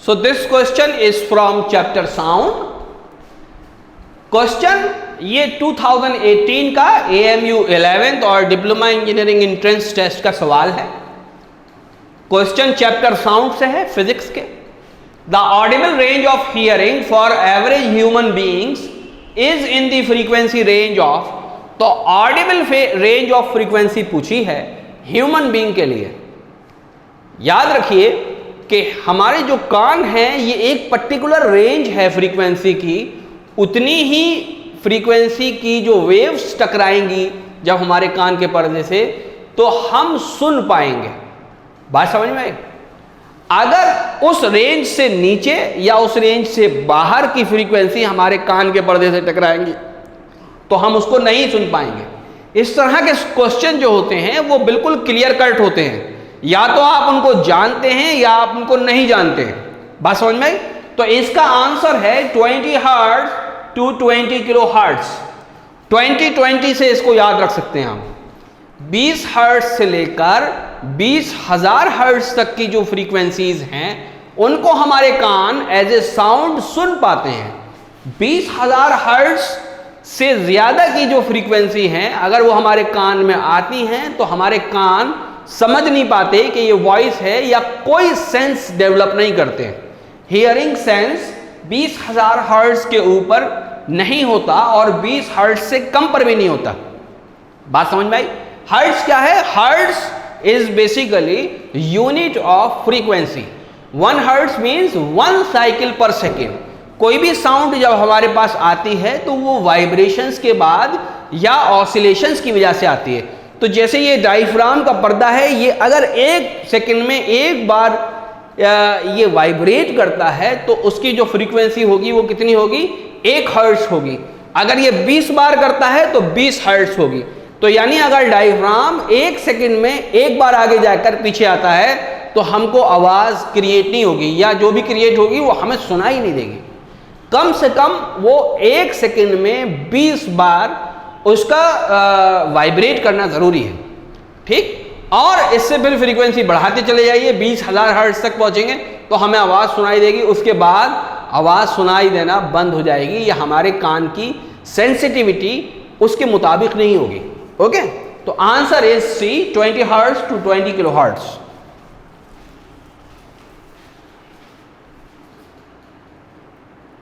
So this question is from chapter sound. Question ये 2018 का AMU 11th और diploma engineering entrance test का सवाल है। क्वेश्चन चैप्टर साउंड से है, फिजिक्स के। The Audible range of hearing for average human beings is in the frequency range of, तो ऑडिबल रेंज ऑफ फ्रीक्वेंसी पूछी है ह्यूमन बीइंग के लिए। याद रखिए कि हमारे जो कान हैं ये एक पर्टिकुलर रेंज है फ्रीक्वेंसी की, उतनी ही फ्रीक्वेंसी की जो वेव्स टकराएंगी जब हमारे कान के पर्दे से, तो हम सुन पाएंगे। बात समझ में आई? अगर उस रेंज से नीचे या उस रेंज से बाहर की फ्रीक्वेंसी हमारे कान के पर्दे से टकराएंगी तो हम उसको नहीं सुन पाएंगे। इस तरह के क्वेश्चन जो होते हैं वो बिल्कुल क्लियर कट होते हैं, या तो आप उनको जानते हैं या आप उनको नहीं जानते हैं। बात समझ में आई? तो इसका आंसर है 20 हर्ट्ज टू 20 किलो हर्ट्ज। 20 से इसको याद रख सकते हैं हम। 20 हर्ट्ज से लेकर 20,000 हर्ट्ज तक की जो फ्रीक्वेंसीज हैं उनको हमारे कान एज ए साउंड सुन पाते हैं। 20,000 हर्ट्ज से ज़्यादा की जो फ्रीक्वेंसी हैं अगर वो हमारे कान में आती हैं तो हमारे कान समझ नहीं पाते कि ये वॉइस है, या कोई सेंस डेवलप नहीं करते हैं। हियरिंग सेंस 20,000 हर्ट्ज के ऊपर नहीं होता और 20 हर्ट्ज से कम पर भी नहीं होता। बात समझ में आई? हर्ट्ज क्या है? Hertz is basically unit of frequency. 1 hertz means 1 cycle पर सेकेंड। कोई भी साउंड जब हमारे पास आती है तो वो वाइब्रेशंस के बाद या ऑसिलेशंस की वजह से आती है। तो जैसे ये डायफ्राम का पर्दा है, ये अगर 1 सेकेंड में एक बार ये वाइब्रेट करता है तो उसकी जो फ्रीक्वेंसी होगी वो कितनी होगी? 1 हर्ट्ज होगी। अगर ये 20 बार करता है तो 20 हर्ट्ज होगी। तो यानी अगर डायफ्राम 1 सेकेंड में एक बार आगे जाकर पीछे आता है तो हमको आवाज़ क्रिएट नहीं होगी, या जो भी क्रिएट होगी वो हमें सुनाई नहीं देगी। कम से कम वो 1 सेकेंड में 20 बार उसका वाइब्रेट करना ज़रूरी है। ठीक? और इससे फिर फ्रीक्वेंसी बढ़ाते चले जाइए, 20,000 हर्ट्ज तक पहुंचेंगे तो हमें आवाज़ सुनाई देगी। उसके बाद आवाज़ सुनाई देना बंद हो जाएगी, या हमारे कान की सेंसिटिविटी उसके मुताबिक नहीं होगी। ओके, तो answer is C 20 hertz to 20 kilo hertz.